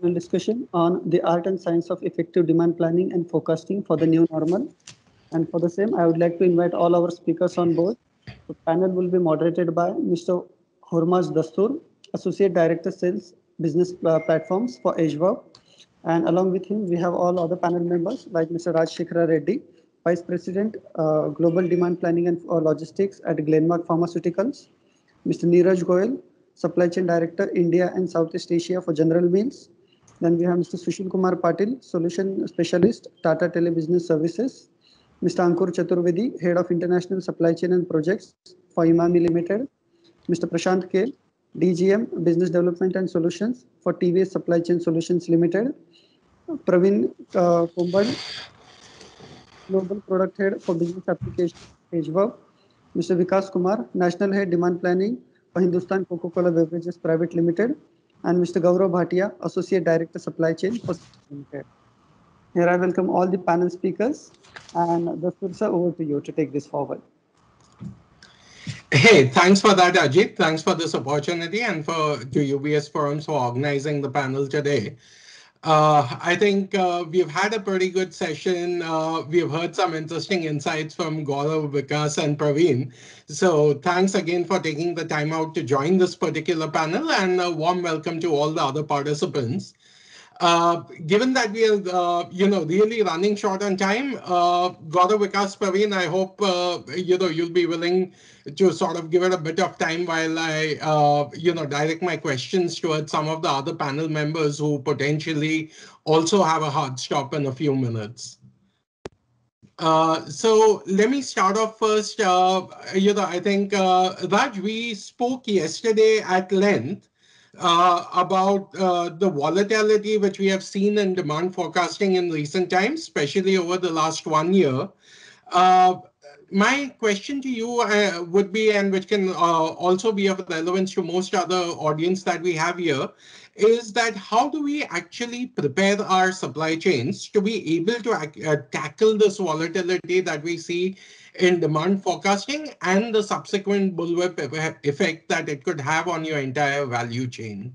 panel discussion on the art and science of effective demand planning and forecasting for the new normal. And for the same, I would like to invite all our speakers on board. The panel will be moderated by Mr. Hormaz Dastur, Associate Director Sales Business Platforms for EdgeVerve. And along with him, we have all other panel members like Mr. Raj Shekhara Reddy, Vice President, Global Demand Planning and Logistics at Glenmark Pharmaceuticals, Mr. Neeraj Goyal, Supply Chain Director, India and Southeast Asia for General Mills. Then we have Mr. Sushil Kumar Patil, Solution Specialist, Tata Telebusiness Services. Mr. Ankur Chaturvedi, Head of International Supply Chain and Projects for Imami Limited. Mr. Prashant K, DGM, Business Development and Solutions for TVS Supply Chain Solutions Limited. Praveen Kumbad, Global Product Head for Business Applications, EdgeVerve. Mr. Vikas Kumar, National Head Demand Planning for Hindustan Coca-Cola Beverages Private Limited. And Mr. Gaurav Bhatia, Associate Director Supply Chain for Limited. Here I welcome all the panel speakers, and Dastur sir, over to you to take this forward. Hey, thanks for that, Ajit. Thanks for this opportunity and to UBS Forums for organizing the panel today. I think we've had a pretty good session. We've heard some interesting insights from Gaurav, Vikas, and Praveen. So thanks again for taking the time out to join this particular panel, and a warm welcome to all the other participants. Given that we are, really running short on time, Gaurav, Vikas, Praveen, I hope, you'll be willing to sort of give it a bit of time while I, direct my questions towards some of the other panel members who potentially also have a hard stop in a few minutes. So let me start off first. I think, Raj, we spoke yesterday at length about the volatility which we have seen in demand forecasting in recent times, especially over the last 1 year. My question to you would be, and which can also be of relevance to most other audience that we have here, is that how do we actually prepare our supply chains to be able to tackle this volatility that we see in demand forecasting and the subsequent bullwhip effect that it could have on your entire value chain?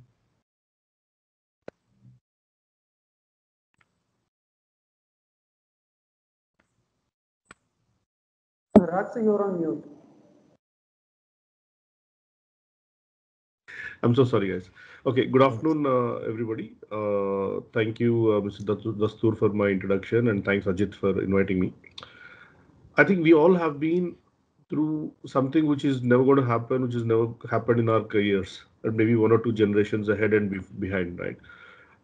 Raj, you're on mute. I'm so sorry, guys. Okay, good afternoon, everybody. Thank you, Mr. Dastur, for my introduction, and thanks, Ajit, for inviting me. I think we all have been through something which is never going to happen, which has never happened in our careers, and maybe 1 or 2 generations ahead and behind, right?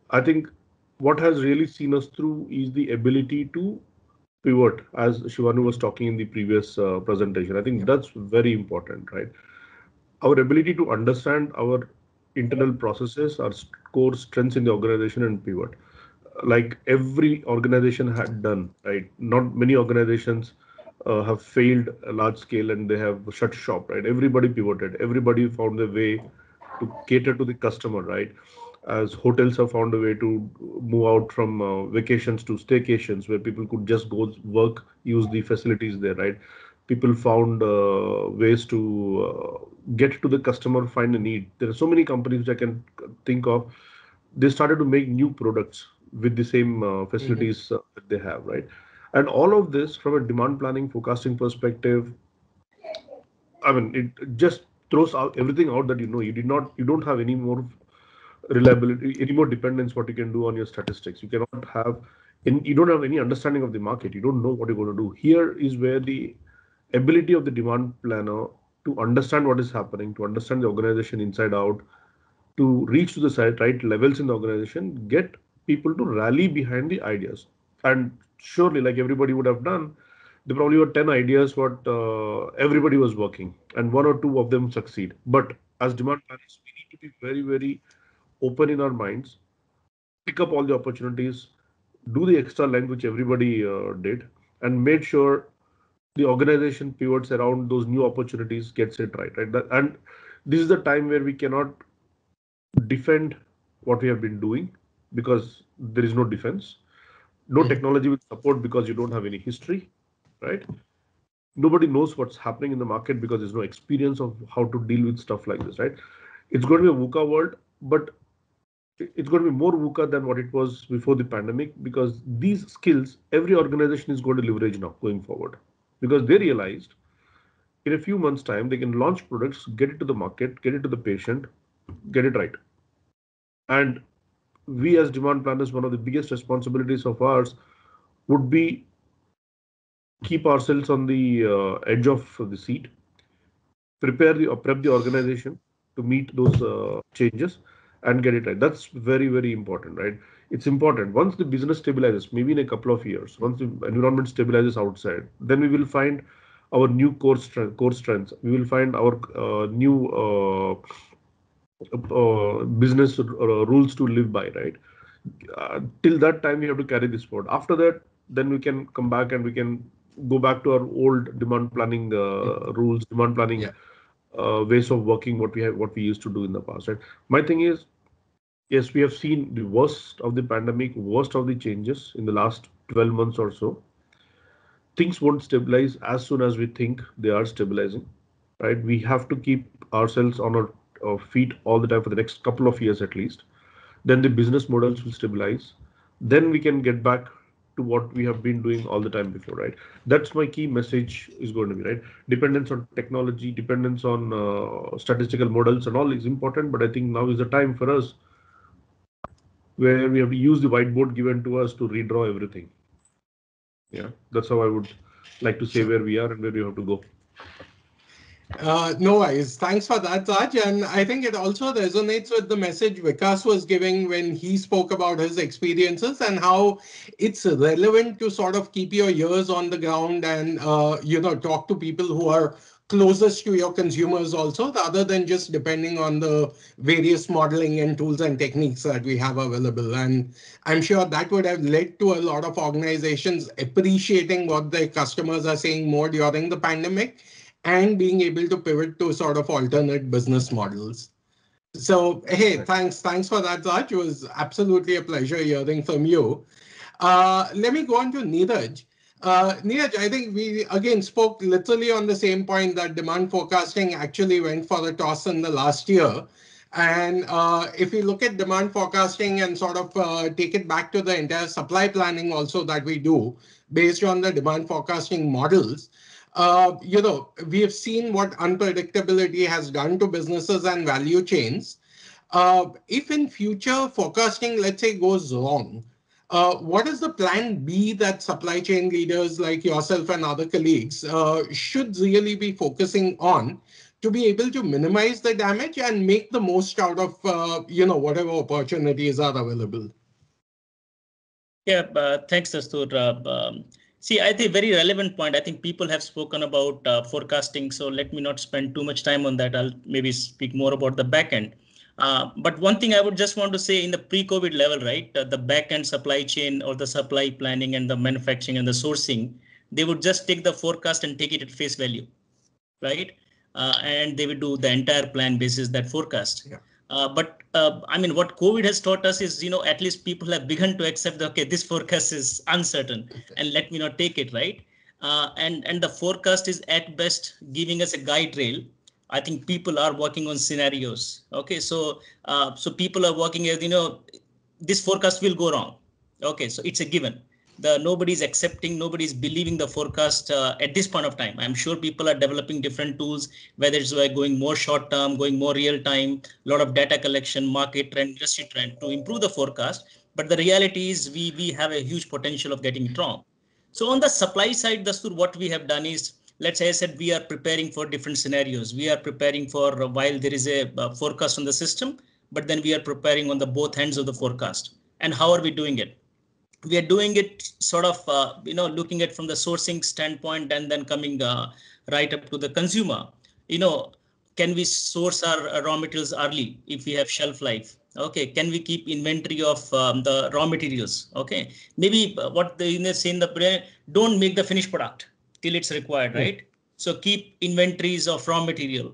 I think what has really seen us through is the ability to pivot, as Shivanu was talking in the previous presentation. I think that's very important, right? Our ability to understand our internal processes, our core strengths in the organization, and pivot. Like every organization had done, right? Not many organizations have failed a large scale and they have shut shop, right? Everybody pivoted. Everybody found a way to cater to the customer, right? As hotels have found a way to move out from vacations to staycations, where people could just go work, use the facilities there, right? People found ways to get to the customer, find a need. There are so many companies which I can think of. They started to make new products with the same facilities that they have, right? And all of this from a demand planning forecasting perspective, I mean, it just throws out everything out that you don't have any more reliability, any more dependence what you can do on your statistics. You cannot have, you don't have any understanding of the market. You don't know what you're going to do. Here is where the ability of the demand planner to understand what is happening, to understand the organization inside out, to reach to the right levels in the organization, get people to rally behind the ideas. And surely, like everybody would have done, there probably were 10 ideas what everybody was working, and 1 or 2 of them succeed. But as demand planners, we need to be very, very open in our minds, pick up all the opportunities, do the extra length which everybody did, and made sure the organization pivots around those new opportunities, gets it right? And this is the time where we cannot defend what we have been doing because there is no defense. No technology will support because you don't have any history, right? Nobody knows what's happening in the market because there's no experience of how to deal with stuff like this, right? It's going to be a VUCA world, but it's going to be more VUCA than what it was before the pandemic, because these skills every organization is going to leverage now going forward, because they realized in a few months' time they can launch products, get it to the market, get it to the patient, get it right. And we as demand planners, one of the biggest responsibilities of ours would be keep ourselves on the edge of the seat, prep the organization to meet those changes and get it right. That's very, very important, right? It's important. Once the business stabilizes, maybe in a couple of years, once the environment stabilizes outside, then we will find our new core strengths. We will find our new business rules to live by, right? Till that time, we have to carry this forward. After that, then we can come back and we can go back to our old demand planning rules, demand planning ways of working, what we used to do in the past, right? My thing is, yes, we have seen the worst of the pandemic, worst of the changes in the last 12 months or so. Things won't stabilize as soon as we think they are stabilizing, right? We have to keep ourselves on our feet all the time for the next couple of years at least. Then the business models will stabilize. Then we can get back to what we have been doing all the time before, right? That's my key message is going to be, right? Dependence on technology, dependence on statistical models and all is important, but I think now is the time for us where we have to use the whiteboard given to us to redraw everything. Yeah, that's how I would like to say where we are and where we have to go. No worries. Thanks for that, Raj. And I think it also resonates with the message Vikas was giving when he spoke about his experiences and how it's relevant to sort of keep your ears on the ground and, talk to people who are closest to your consumers also, rather than just depending on the various modeling and tools and techniques that we have available. And I'm sure that would have led to a lot of organizations appreciating what their customers are saying more during the pandemic and being able to pivot to sort of alternate business models. So, hey, thanks for that, Raj. It was absolutely a pleasure hearing from you. Let me go on to Neeraj. Neeraj, I think we again spoke literally on the same point that demand forecasting actually went for a toss in the last year. And if we look at demand forecasting and sort of take it back to the entire supply planning also that we do based on the demand forecasting models, we have seen what unpredictability has done to businesses and value chains. If in future forecasting, let's say, goes wrong, what is the plan B that supply chain leaders like yourself and other colleagues should really be focusing on to be able to minimize the damage and make the most out of, whatever opportunities are available? Yeah, thanks, Dastur. See, I think very relevant point. I think people have spoken about forecasting, so let me not spend too much time on that. I'll maybe speak more about the back end. But one thing I would just want to say in the pre-COVID level, right, the back end supply chain or the supply planning and the manufacturing and the sourcing, they would just take the forecast and take it at face value, right? And they would do the entire plan basis that forecast. Yeah. But I mean, what COVID has taught us is, at least people have begun to accept that, okay, this forecast is uncertain and let me not take it, right? And the forecast is at best giving us a guide rail. I think people are working on scenarios. Okay, so people are working as, this forecast will go wrong. Okay, so it's a given. Nobody's accepting, nobody's believing the forecast at this point of time. I'm sure people are developing different tools, whether it's by going more short term, going more real time, a lot of data collection, market trend, industry trend to improve the forecast. But the reality is we have a huge potential of getting it wrong. So on the supply side, Dastur, what we have done is, let's say I said, we are preparing for different scenarios. We are preparing for while there is a forecast on the system, but then we are preparing on the both ends of the forecast. And how are we doing it? We are doing it sort of, looking at from the sourcing standpoint and then coming right up to the consumer. Can we source our raw materials early if we have shelf life? Okay, can we keep inventory of the raw materials? Okay, maybe what they say in the brand, don't make the finished product till it's required, right? So keep inventories of raw material.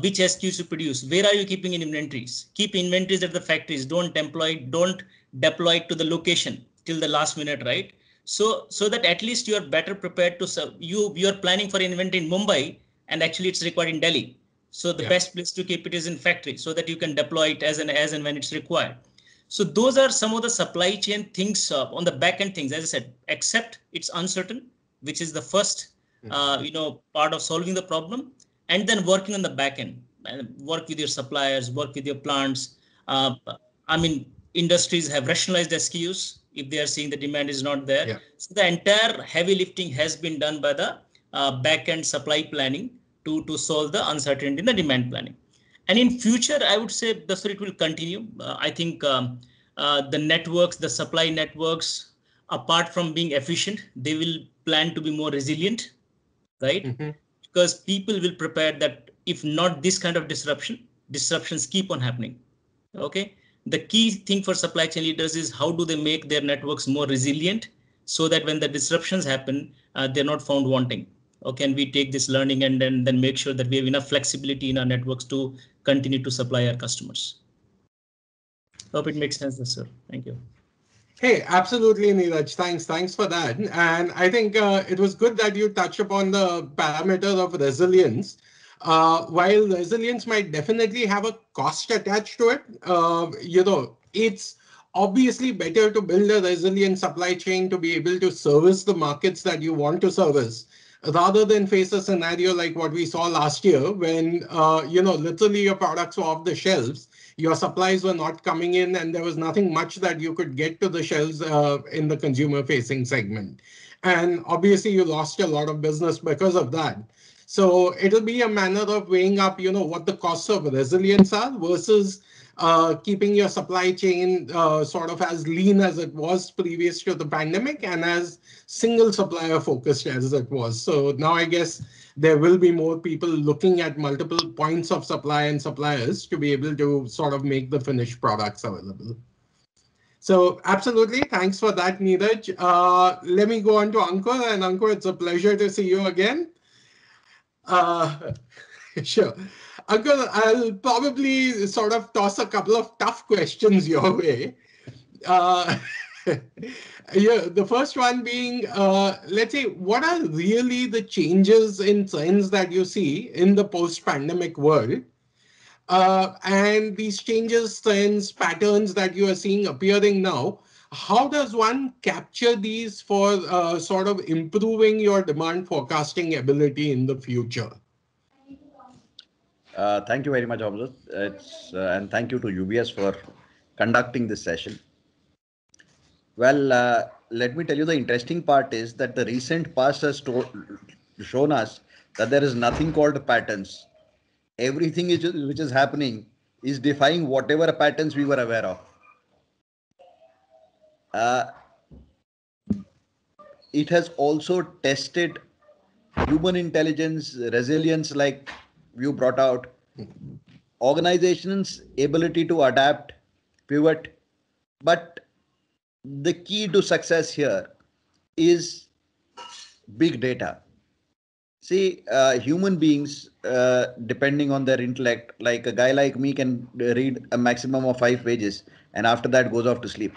Which SKUs to produce? Where are you keeping in inventories? Keep inventories at the factories. Don't deploy it to the location till the last minute, right? So that at least you are better prepared to serve. You are planning for inventory in Mumbai and actually it's required in Delhi. So the best place to keep it is in factory so that you can deploy it as and when it's required. So those are some of the supply chain things on the back end things. As I said, accept it's uncertain, which is the first part of solving the problem, and then working on the back end and work with your suppliers, work with your plants. Industries have rationalized SKUs if they are seeing the demand is not there. Yeah. So the entire heavy lifting has been done by the back end supply planning to solve the uncertainty in the demand planning. And in future, I would say the story will continue. I think the networks, the supply networks, apart from being efficient, they will plan to be more resilient, right? Mm-hmm. Because people will prepare that if not this kind of disruptions keep on happening. Okay. The key thing for supply chain leaders is how do they make their networks more resilient so that when the disruptions happen, they're not found wanting. Okay, and we take this learning and then make sure that we have enough flexibility in our networks to continue to supply our customers. Hope it makes sense, sir. Thank you. Hey, absolutely, Neeraj. Thanks for that. And I think it was good that you touched upon the parameter of resilience. While resilience might definitely have a cost attached to it, it's obviously better to build a resilient supply chain to be able to service the markets that you want to service, rather than face a scenario like what we saw last year when, literally your products were off the shelves, your supplies were not coming in, and there was nothing much that you could get to the shelves in the consumer-facing segment. And obviously, you lost a lot of business because of that. So it'll be a manner of weighing up, what the costs of resilience are versus keeping your supply chain sort of as lean as it was previous to the pandemic and as single supplier focused as it was. So now I guess there will be more people looking at multiple points of supply and suppliers to be able to sort of make the finished products available. So absolutely, thanks for that, Neeraj. Let me go on to Ankur. And Ankur, it's a pleasure to see you again. Sure. Ankur, I'll probably sort of toss a couple of tough questions your way. The first one being, let's say, what are really the changes in trends that you see in the post-pandemic world? And these changes, trends, patterns that you are seeing appearing now, how does one capture these for sort of improving your demand forecasting ability in the future? Thank you very much, Hamza. And thank you to UBS for conducting this session. Well, let me tell you, the interesting part is that the recent past has shown us that there is nothing called patterns. Everything which is happening is defying whatever patterns we were aware of. It has also tested human intelligence, resilience, like you brought out, organizations' ability to adapt, pivot. But the key to success here is big data. See, human beings, depending on their intellect, like a guy like me can read a maximum of 5 pages and after that goes off to sleep.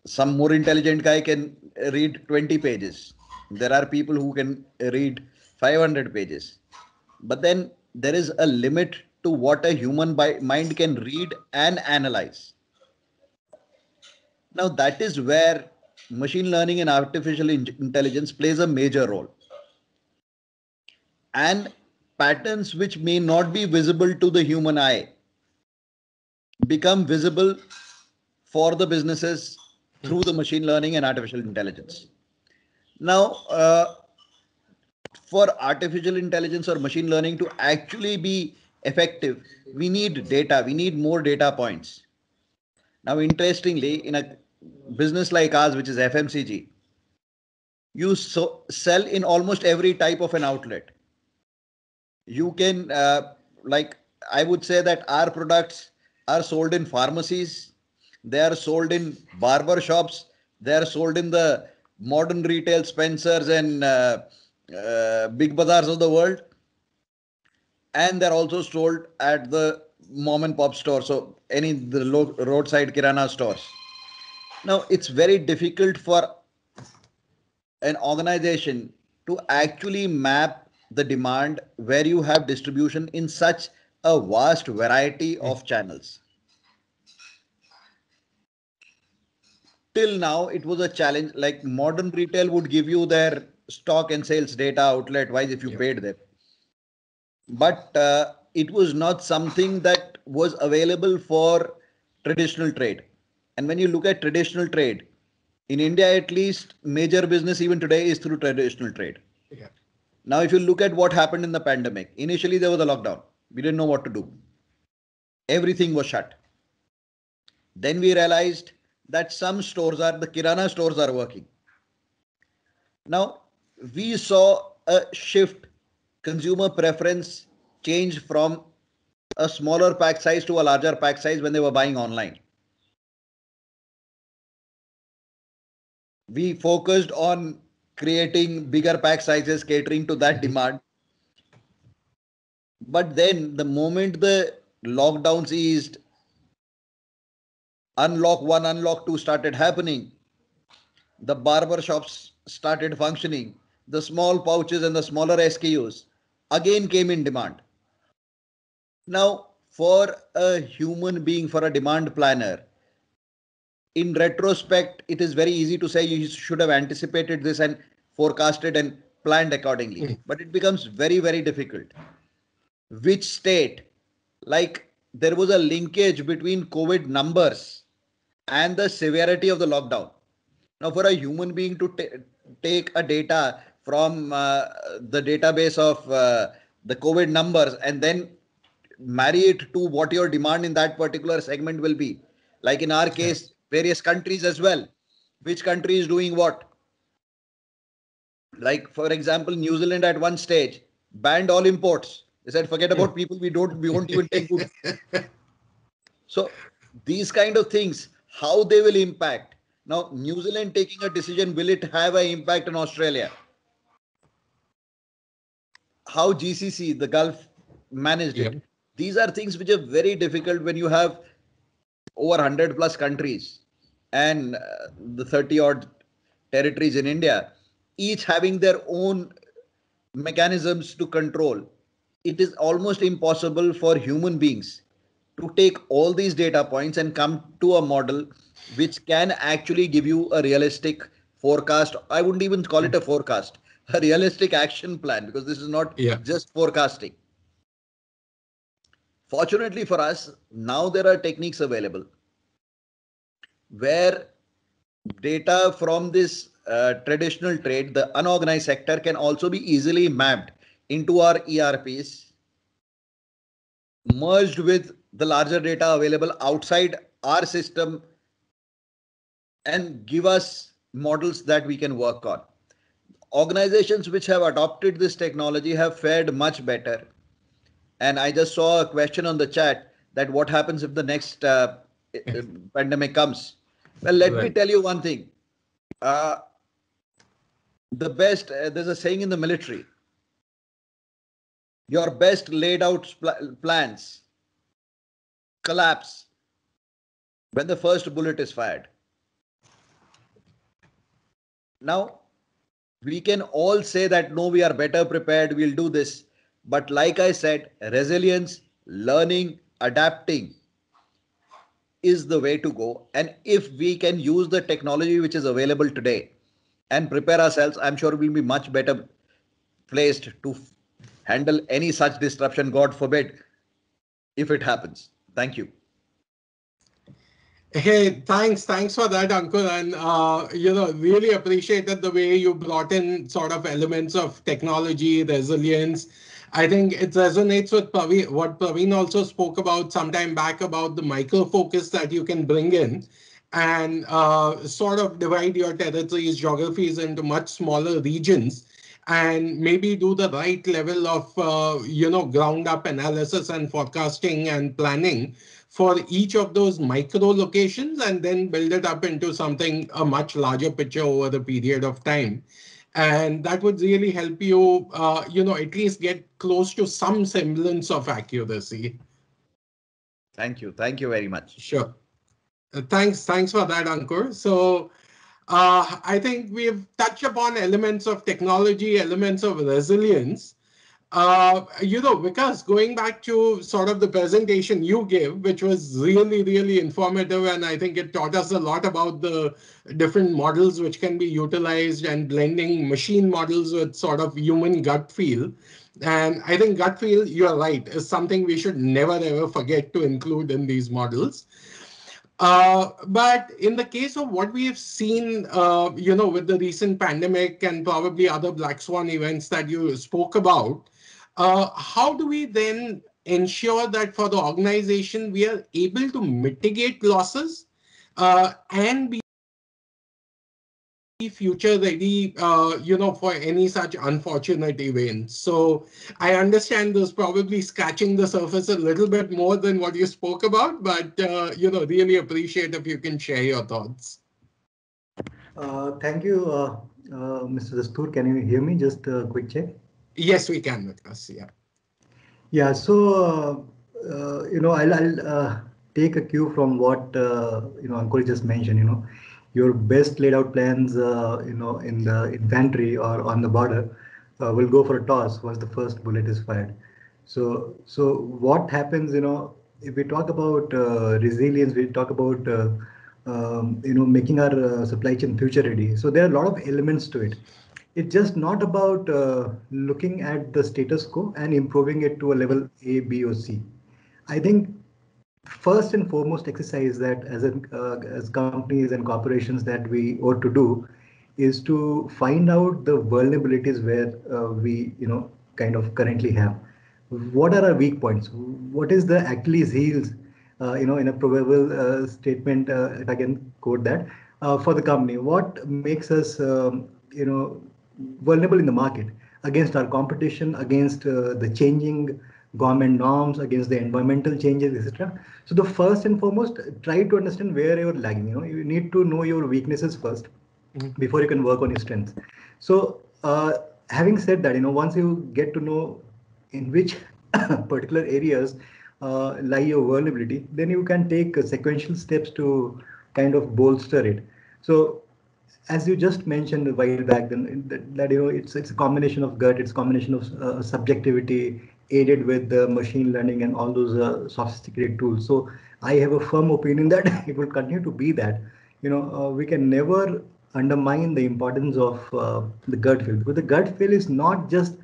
Some more intelligent guy can read 20 pages. There are people who can read 500 pages. But then there is a limit to what a human mind can read and analyze. Now that is where machine learning and artificial intelligence plays a major role. And patterns which may not be visible to the human eye become visible for the businesses through the machine learning and artificial intelligence. Now, for artificial intelligence or machine learning to actually be effective, we need data. We need more data points. Now, interestingly, in a business like ours, which is FMCG, you sell in almost every type of an outlet. You can, I would say that our products are sold in pharmacies, they are sold in barber shops, they are sold in the modern retail Spencers and big bazaars of the world, and they're also sold at the mom and pop store, so the roadside kirana stores. Now, it's very difficult for an organization to actually map the demand where you have distribution in such a vast variety of channels. till now, it was a challenge. Like modern retail would give you their stock and sales data outlet wise if you paid them. But it was not something that was available for traditional trade. And when you look at traditional trade, in India at least, major business even today is through traditional trade. Yeah. Now, if you look at what happened in the pandemic, initially there was a lockdown. We didn't know what to do. Everything was shut. Then we realized that some stores the Kirana stores are working. Now, we saw a shift, consumer preference change from a smaller pack size to a larger pack size when they were buying online. We focused on creating bigger pack sizes, catering to that demand. But then the moment the lockdowns eased, unlock 1, unlock 2 started happening, the barber shops started functioning, the small pouches and the smaller SKUs again came in demand. Now, for a human being, for a demand planner, in retrospect, it is very easy to say you should have anticipated this and forecasted and planned accordingly. But it becomes very, very difficult. Which state, like there was a linkage between COVID numbers and the severity of the lockdown. Now, for a human being to take a data from the database of the COVID numbers and then marry it to what your demand in that particular segment will be. Like in our case, various countries as well. Which country is doing what? Like, for example, New Zealand at one stage banned all imports. They said, forget about people, we won't even take goods. So these kind of things, how they will impact. Now, New Zealand taking a decision, will it have an impact on Australia? How GCC, the Gulf, managed it. These are things which are very difficult when you have over 100 plus countries and the 30 odd territories in India, each having their own mechanisms to control. It is almost impossible for human beings to take all these data points and come to a model which can actually give you a realistic forecast. I wouldn't even call it a forecast, a realistic action plan, because this is not just forecasting. Fortunately for us, now there are techniques available where data from this traditional trade, the unorganized sector, can also be easily mapped into our ERPs, merged with the larger data available outside our system, and give us models that we can work on. Organizations which have adopted this technology have fared much better. And I just saw a question on the chat that what happens if the next pandemic comes? Well, let me tell you one thing. The best, there's a saying in the military, your best laid out plans collapse when the first bullet is fired. Now, we can all say that, no, we are better prepared, we'll do this. But like I said, resilience, learning, adapting is the way to go. And if we can use the technology which is available today and prepare ourselves, I'm sure we'll be much better placed to handle any such disruption, God forbid, if it happens. Thank you. Hey, thanks for that, Ankur, and really appreciated the way you brought in sort of elements of technology, resilience. I think it resonates with what Praveen also spoke about some time back about the micro focus that you can bring in and sort of divide your territories, geographies into much smaller regions, and maybe do the right level of ground up analysis and forecasting and planning for each of those micro locations, and then build it up into something, a much larger picture over the period of time. And that would really help you, at least get close to some semblance of accuracy. Thank you. Thank you very much. Sure. Thanks for that, Ankur. So I think we've touched upon elements of technology, elements of resilience. Because going back to sort of the presentation you gave, which was really, really informative, and I think it taught us a lot about the different models which can be utilized and blending machine models with sort of human gut feel. And I think gut feel, you're right, is something we should never ever forget to include in these models. But in the case of what we have seen, with the recent pandemic and probably other black swan events that you spoke about, how do we then ensure that for the organization we are able to mitigate losses and be future ready, for any such unfortunate events? So I understand there's probably scratching the surface a little bit more than what you spoke about, but, really appreciate if you can share your thoughts. Thank you, Mr. Dastoor. Can you hear me? Just a quick check. Yes, we can, Vikas. Yeah. Yeah. So, I'll take a cue from what Ankur just mentioned. Your best laid out plans, in the infantry or on the border, will go for a toss once the first bullet is fired. So what happens? If we talk about resilience, we talk about making our supply chain future ready. So there are a lot of elements to it. It's just not about looking at the status quo and improving it to a level A, B, or C. I think first and foremost exercise that as companies and corporations that we ought to do is to find out the vulnerabilities where we kind of currently have. What are our weak points? What is the Achilles heels? In a proverbial statement, if I can quote that, for the company, what makes us vulnerable in the market against our competition, against the changing government norms, against the environmental changes, etc. So the first and foremost, try to understand where you're lagging. You need to know your weaknesses first before you can work on your strengths. So having said that, once you get to know in which particular areas lie your vulnerability, then you can take sequential steps to kind of bolster it. So as you just mentioned a while back, then that it's a combination of gut, it's a combination of subjectivity aided with machine learning and all those sophisticated tools. So I have a firm opinion that it will continue to be that. We can never undermine the importance of the gut feel, because the gut feel is not just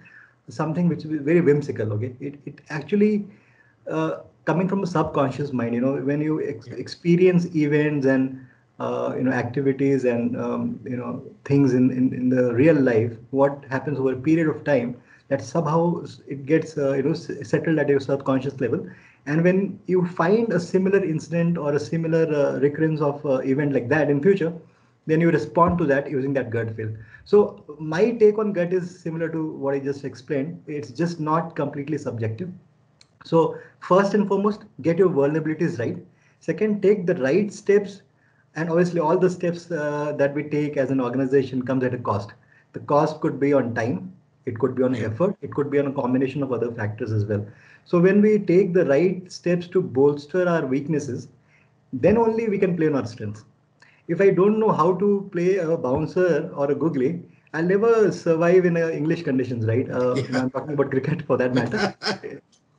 something which is very whimsical. Okay, it actually coming from a subconscious mind. When you experience events and activities and things in the real life, what happens over a period of time, that somehow it gets settled at your subconscious level. And when you find a similar incident or a similar recurrence of event like that in future, then you respond to that using that gut feel. So my take on gut is similar to what I just explained. It's just not completely subjective. So first and foremost, get your vulnerabilities right. Second, take the right steps. And obviously all the steps that we take as an organization comes at a cost. The cost could be on time, it could be on effort, it could be on a combination of other factors as well. So when we take the right steps to bolster our weaknesses, then only we can play on our strengths. If I don't know how to play a bouncer or a googly, I'll never survive in English conditions, right? I'm talking about cricket for that matter.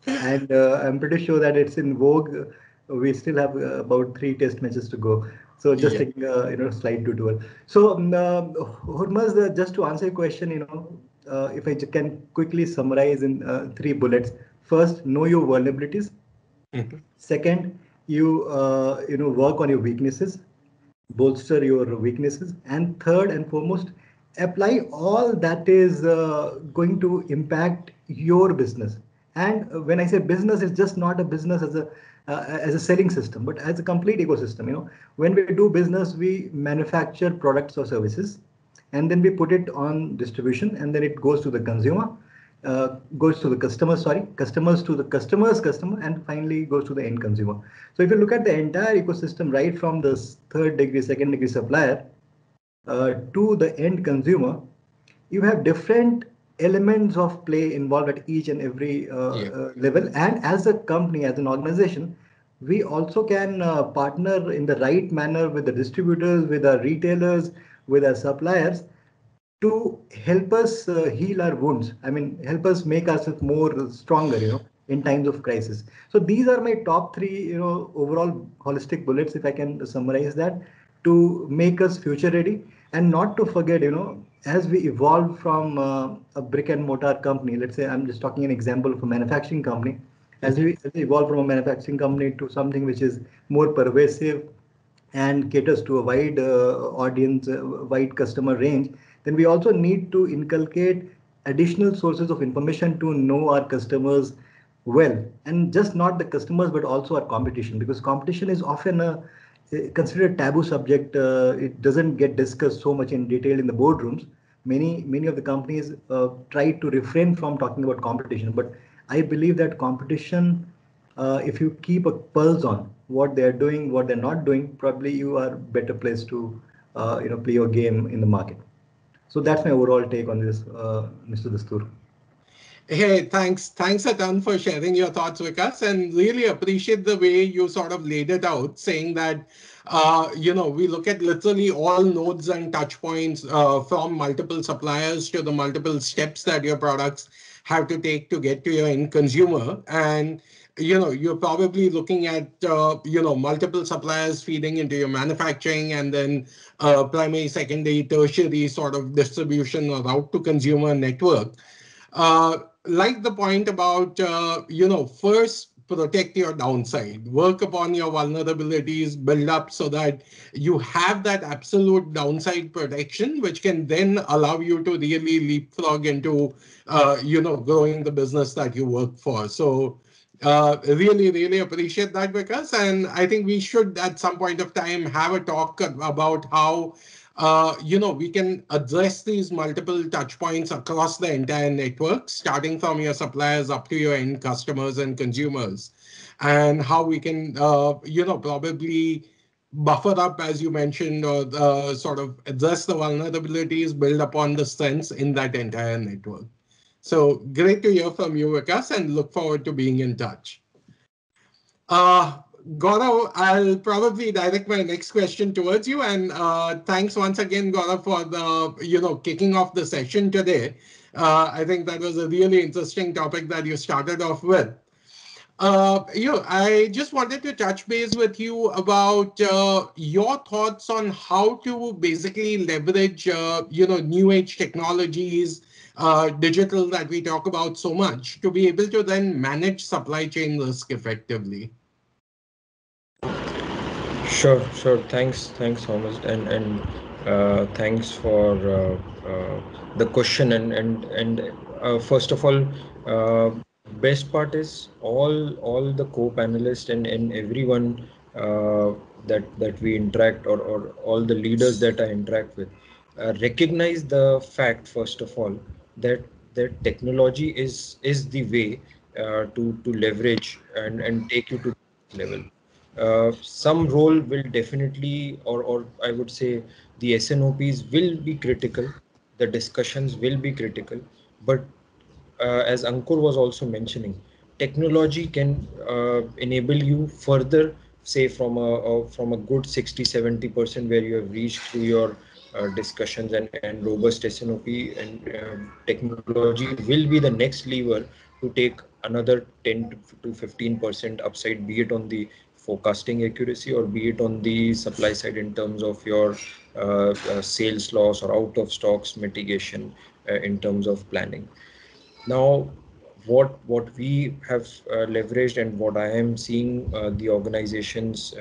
And I'm pretty sure that it's in vogue. We still have about 3 test matches to go. So just taking a slight detour. So Hurmaz, just to answer your question, if I can quickly summarize in 3 bullets. First, know your vulnerabilities. Second, you work on your weaknesses, bolster your weaknesses. And third and foremost, apply all that is going to impact your business. And when I say business, it's just not a business as a selling system, but as a complete ecosystem. When we do business, we manufacture products or services, and then we put it on distribution, and then it goes to the consumer, goes to the customer, customers to the customer's customer, and finally goes to the end consumer. So if you look at the entire ecosystem, right from the third degree, second degree supplier to the end consumer, you have different elements of play involved at each and every level. And as a company, as an organization, we also can partner in the right manner with the distributors, with our retailers, with our suppliers, to help us heal our wounds. I mean, help us make ourselves more stronger, in times of crisis. So these are my top three, overall holistic bullets, if I can summarize that, to make us future ready. And not to forget, as we evolve from a brick and mortar company, let's say I'm just talking an example of a manufacturing company, as we evolve from a manufacturing company to something which is more pervasive and caters to a wide audience, wide customer range, then we also need to inculcate additional sources of information to know our customers well, and just not the customers but also our competition, because competition is often considered a taboo subject. It doesn't get discussed so much in detail in the boardrooms. Many of the companies try to refrain from talking about competition, but I believe that competition, if you keep a pulse on what they are doing, what they're not doing, probably you are better placed to play your game in the market. So that's my overall take on this, Mr. Dastur. Hey, thanks a ton for sharing your thoughts with us, and really appreciate the way you sort of laid it out, saying that we look at literally all nodes and touch points from multiple suppliers to the multiple steps that your products have to take to get to your end consumer. And you're probably looking at multiple suppliers feeding into your manufacturing, and then primary, secondary, tertiary sort of distribution or route to consumer network. Like the point about, first protect your downside, work upon your vulnerabilities, build up so that you have that absolute downside protection, which can then allow you to really leapfrog into, growing the business that you work for. So really, really appreciate that, Vikas. And I think we should, at some point of time, have a talk about how we can address these multiple touch points across the entire network, starting from your suppliers up to your end customers and consumers, and how we can, probably buffer up, as you mentioned, or sort of address the vulnerabilities, build upon the strengths in that entire network. So great to hear from you, Vikas, and look forward to being in touch. Gaurav, I'll probably direct my next question towards you. And thanks once again, Gaurav, for the kicking off the session today. I think that was a really interesting topic that you started off with. I just wanted to touch base with you about your thoughts on how to basically leverage, new age technologies, digital that we talk about so much, to be able to then manage supply chain risk effectively. Sure. Thanks, Thomas, and thanks for the question. And first of all, best part is all the co-panelists and everyone that we interact, or all the leaders that I interact with, recognize the fact, first of all, that technology is the way to leverage and take you to the level. Some role will definitely, or I would say the SNOPs will be critical, the discussions will be critical, but as Ankur was also mentioning, technology can enable you further, say from a good 60-70% where you have reached through your discussions and robust SNOP, and technology will be the next lever to take another 10 to 15% upside, be it on the forecasting accuracy or be it on the supply side in terms of your sales loss or out of stocks mitigation in terms of planning. Now, what we have leveraged and what I am seeing the organizations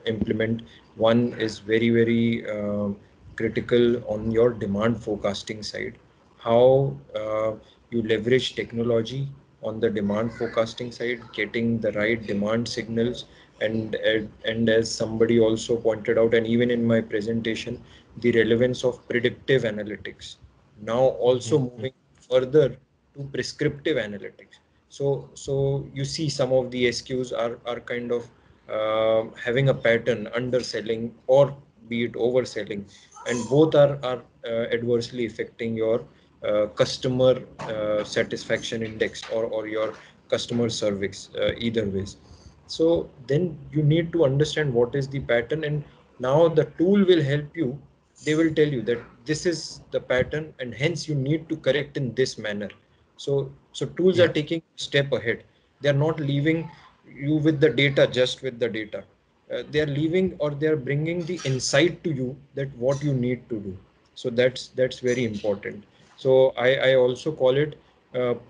implement, one is very critical on your demand forecasting side. How you leverage technology on the demand forecasting side, getting the right demand signals, and as somebody also pointed out, and even in my presentation, the relevance of predictive analytics. Now also moving further to prescriptive analytics. So you see some of the SQs are kind of having a pattern, underselling or be it overselling, and both are adversely affecting your customer satisfaction index or your customer service either ways. So then you need to understand what is the pattern, and now the tool will help you they will tell you that this is the pattern and hence you need to correct in this manner. So tools are taking a step ahead. They are not leaving you with the data, just with the data. They are leaving, or they are bringing the insight to you that what you need to do. So that's very important. So I also call it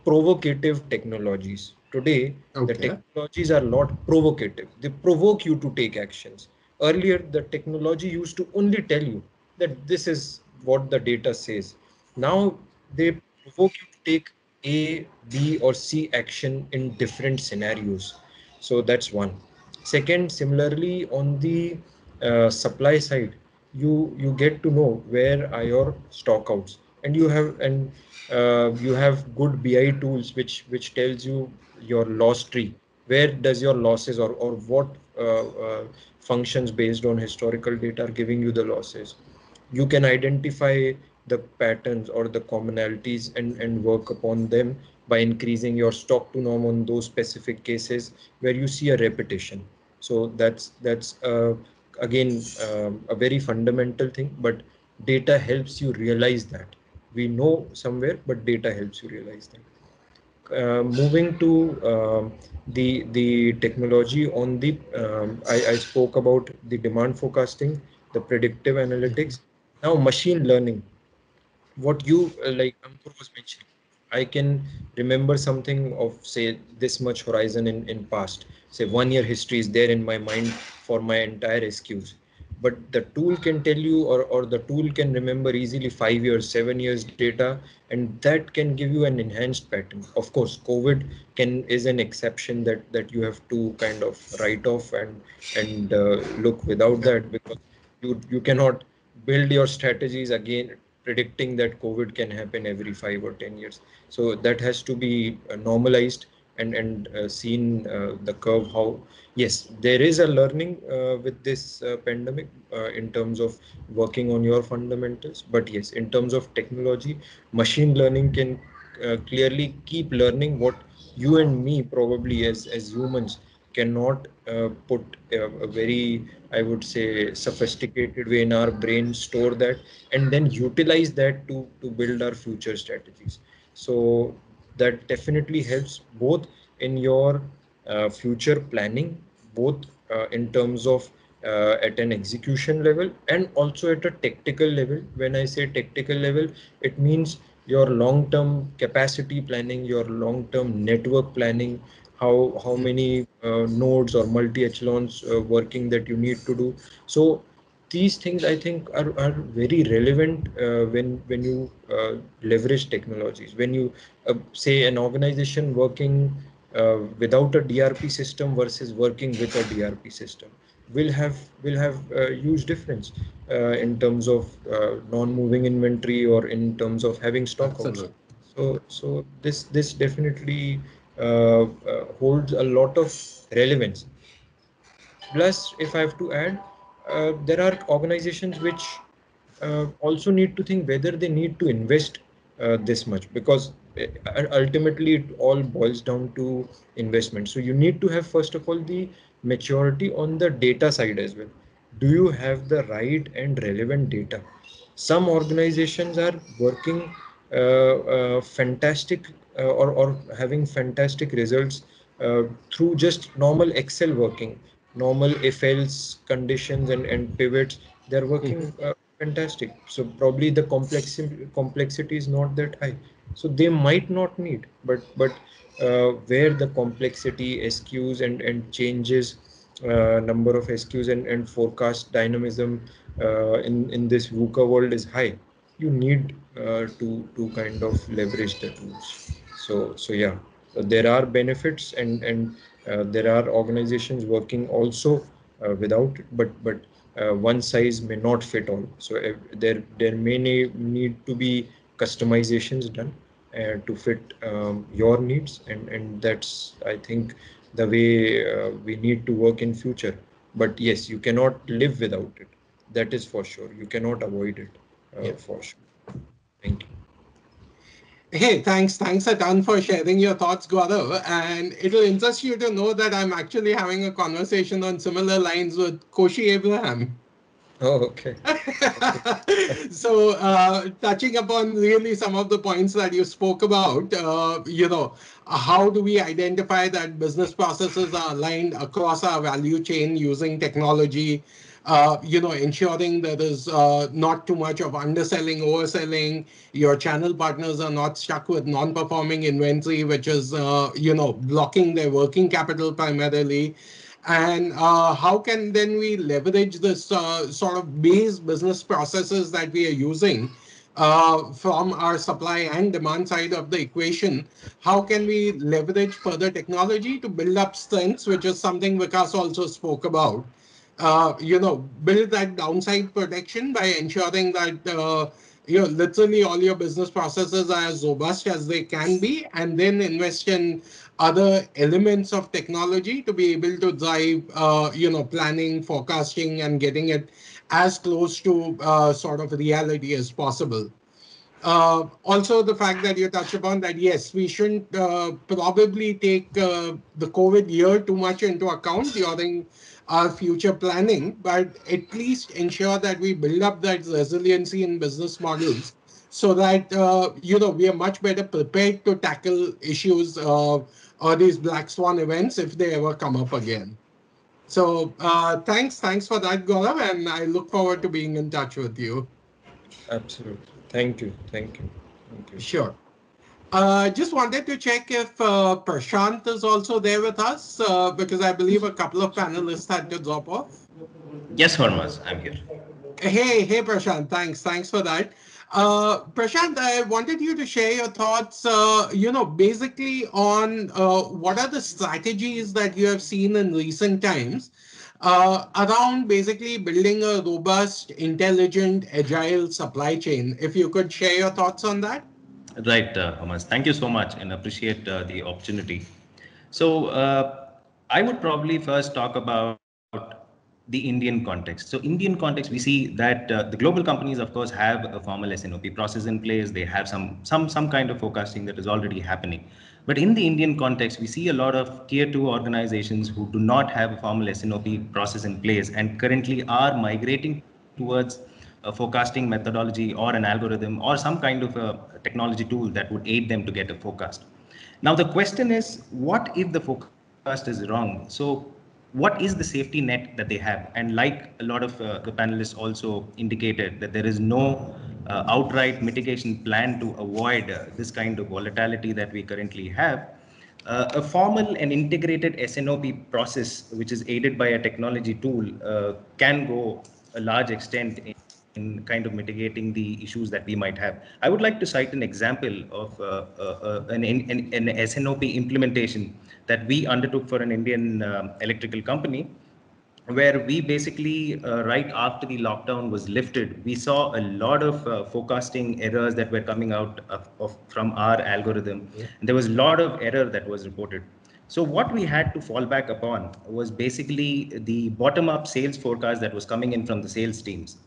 provocative technologies. Today, the Okay. technologies are a lot provocative. They provoke you to take actions. Earlier, the technology used to only tell you that this is what the data says. Now they provoke you to take A, B, or C action in different scenarios. So that's one. Second, similarly, on the supply side, you get to know where are your stockouts, and you have good BI tools which tells you your loss tree. Where does your losses, or what functions based on historical data are giving you the losses. You can identify the patterns or the commonalities and work upon them by increasing your stock to norm on those specific cases where you see a repetition. So that's again a very fundamental thing, but data helps you realize that. We know somewhere, but data helps you realize that. Moving to the technology on the I spoke about the demand forecasting, the predictive analytics. Now machine learning, what you like Ankur was mentioning. I can remember something of say this much horizon in past. Say 1 year history is there in my mind for my entire SQs. But the tool can tell you, or the tool can remember easily 5 years, 7 years data, and that can give you an enhanced pattern. Of course, COVID can is an exception that you have to kind of write off and look without that, because you cannot build your strategies again predicting that COVID can happen every 5 or 10 years. So that has to be normalized and seen the curve. How yes, there is a learning with this pandemic in terms of working on your fundamentals. But yes, in terms of technology, machine learning can clearly keep learning what you and me probably as humans cannot put a very, I would say, sophisticated way in our brain, store that, and then utilize that to build our future strategies. So that definitely helps both in your future planning, both in terms of at an execution level and also at a tactical level. When I say tactical level, it means your long-term capacity planning, your long-term network planning, how many nodes or multi-echelons working that you need to do. So these things I think are very relevant when you leverage technologies. When you say an organization working without a DRP system versus working with a DRP system will have a huge difference in terms of non-moving inventory or in terms of having stockouts. Absolutely. So this definitely holds a lot of relevance. Plus, if I have to add, there are organizations which also need to think whether they need to invest this much, because ultimately it all boils down to investment. So you need to have, first of all, the maturity on the data side as well. Do you have the right and relevant data? Some organizations are working fantastic or having fantastic results through just normal Excel working, normal FLs, conditions and pivots. They're working fantastic. So probably the complexity is not that high. So they might not need, but where the complexity, SQs and changes, number of SQs and forecast dynamism in this VUCA world is high, you need to kind of leverage the tools. So yeah, there are benefits and there are organizations working also without it, but one size may not fit all. So there may need to be customizations done to fit your needs, and that's I think the way we need to work in future. But yes, you cannot live without it. That is for sure. You cannot avoid it for sure. Thank you. Hey, thanks a ton for sharing your thoughts, Gaurav. And it'll interest you to know that I'm actually having a conversation on similar lines with Koshi Abraham. Oh, okay. So, touching upon really some of the points that you spoke about, how do we identify that business processes are aligned across our value chain using technology? Ensuring that there's not too much of underselling, overselling. Your channel partners are not stuck with non-performing inventory, which is, blocking their working capital primarily. And how can then we leverage this sort of base business processes that we are using from our supply and demand side of the equation? How can we leverage further technology to build up strengths, which is something Vikas also spoke about? Build that downside protection by ensuring that literally all your business processes are as robust as they can be, and then invest in other elements of technology to be able to drive, planning, forecasting, and getting it as close to sort of reality as possible. Also, the fact that you touched upon that, yes, we shouldn't probably take the COVID year too much into account during our future planning, but at least ensure that we build up that resiliency in business models so that, we are much better prepared to tackle issues or these black swan events if they ever come up again. So thanks for that, Gaurav, and I look forward to being in touch with you. Absolutely. Thank you. Thank you. Thank you. Sure. Just wanted to check if Prashant is also there with us, because I believe a couple of panelists had to drop off. Yes, Hormaz, I'm here. Hey, Prashant. Thanks for that. Prashant, I wanted you to share your thoughts, basically on what are the strategies that you have seen in recent times around basically building a robust, intelligent, agile supply chain. If you could share your thoughts on that. Right, Hormaz. Thank you so much and appreciate the opportunity. So, I would probably first talk about the Indian context. So, Indian context, we see that the global companies, of course, have a formal S&OP process in place. They have some kind of forecasting that is already happening. But in the Indian context, we see a lot of tier two organizations who do not have a formal S&OP process in place and currently are migrating towards a forecasting methodology or an algorithm or some kind of a technology tool that would aid them to get a forecast. Now, the question is, what if the forecast is wrong? So what is the safety net that they have? And like a lot of the panelists also indicated, that there is no outright mitigation plan to avoid this kind of volatility that we currently have. A formal and integrated SNOP process, which is aided by a technology tool, can go a large extent in kind of mitigating the issues that we might have. I would like to cite an example of an SNOP implementation that we undertook for an Indian electrical company, where we basically, right after the lockdown was lifted, we saw a lot of forecasting errors that were coming out from our algorithm. And there was a lot of error that was reported. So what we had to fall back upon was basically the bottom-up sales forecast that was coming in from the sales teams.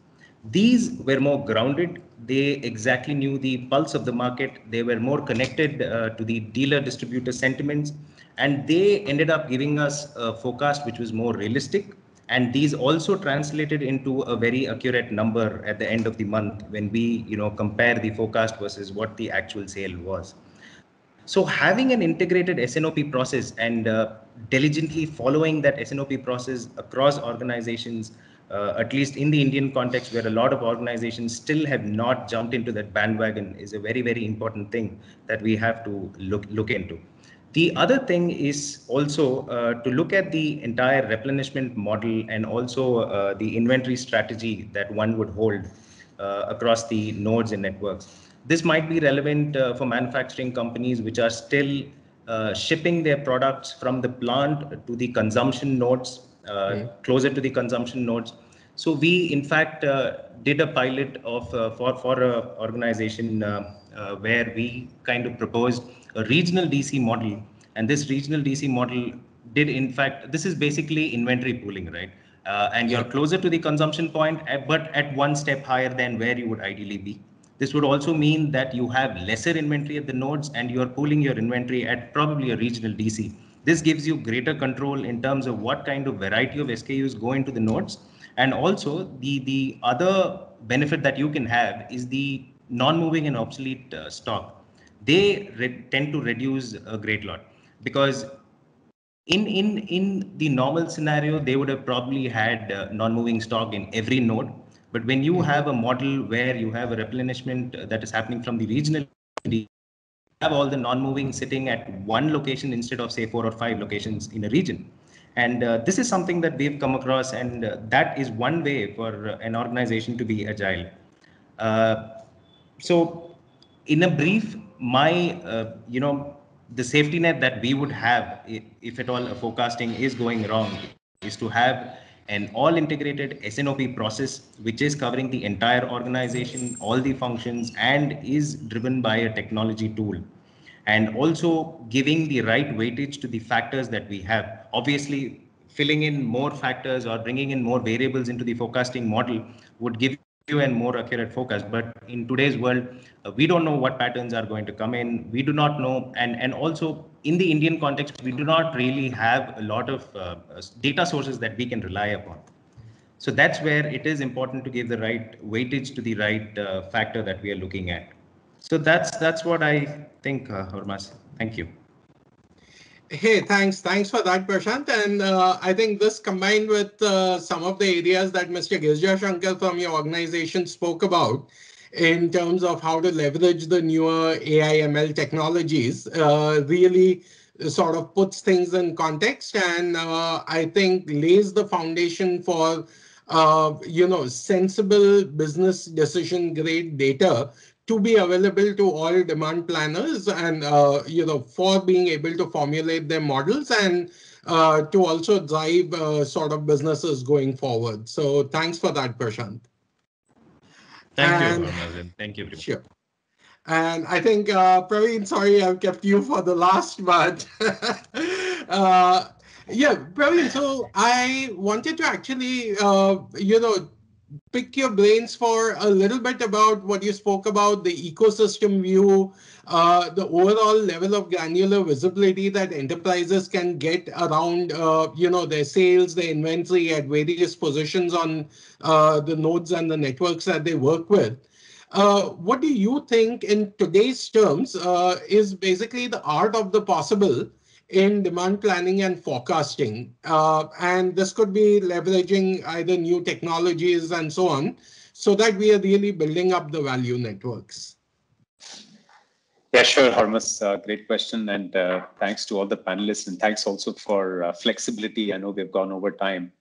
These were more grounded. They exactly knew the pulse of the market. They were more connected to the dealer distributor sentiments, and they ended up giving us a forecast which was more realistic. And these also translated into a very accurate number at the end of the month when we, compare the forecast versus what the actual sale was. So having an integrated SNOP process and diligently following that SNOP process across organizations, at least in the Indian context, where a lot of organizations still have not jumped into that bandwagon, is a very, very important thing that we have to look into. The other thing is also to look at the entire replenishment model and also the inventory strategy that one would hold across the nodes and networks. This might be relevant for manufacturing companies which are still shipping their products from the plant to the consumption nodes, closer to the consumption nodes. So we, in fact, did a pilot of for an organization where we kind of proposed a regional DC model. And this regional DC model did, in fact, this is basically inventory pooling, right? And you're closer to the consumption point, but at one step higher than where you would ideally be. This would also mean that you have lesser inventory at the nodes and you're pooling your inventory at probably a regional DC. This gives you greater control in terms of what kind of variety of SKUs go into the nodes. And also the other benefit that you can have is the non-moving and obsolete stock. They tend to reduce a great lot, because in the normal scenario, they would have probably had non-moving stock in every node. But when you have a model where you have a replenishment that is happening from the regional, you have all the non-moving sitting at one location instead of say 4 or 5 locations in a region. And this is something that we've come across, and that is one way for an organization to be agile. So in a brief, my, the safety net that we would have if at all a forecasting is going wrong is to have an all integrated SNOP process, which is covering the entire organization, all the functions, and is driven by a technology tool. And also giving the right weightage to the factors that we have. Obviously, filling in more factors or bringing in more variables into the forecasting model would give you a more accurate forecast. But in today's world, we don't know what patterns are going to come in. We do not know. And also in the Indian context, we do not really have a lot of data sources that we can rely upon. So that's where it is important to give the right weightage to the right factor that we are looking at. So that's what I think, Hormas. Thank you. Hey, thanks for that, Prashant. And I think this combined with some of the areas that Mr. Girja Shankar from your organization spoke about in terms of how to leverage the newer AI ML technologies really sort of puts things in context, and I think lays the foundation for sensible business decision grade data to be available to all demand planners, and for being able to formulate their models, and to also drive sort of businesses going forward. So thanks for that, Prashant. Thank you, Hormas. Thank you, everyone. Sure. And I think, Praveen, sorry I've kept you for the last, but yeah, Praveen, so I wanted to actually, pick your brains for a little bit about what you spoke about, the ecosystem view, the overall level of granular visibility that enterprises can get around, their sales, their inventory at various positions on the nodes and the networks that they work with. What do you think in today's terms is basically the art of the possible in demand planning and forecasting? And this could be leveraging either new technologies and so on, so that we are really building up the value networks. Yeah, sure, Hormas. Great question. And thanks to all the panelists, and thanks also for flexibility. I know we've gone over time,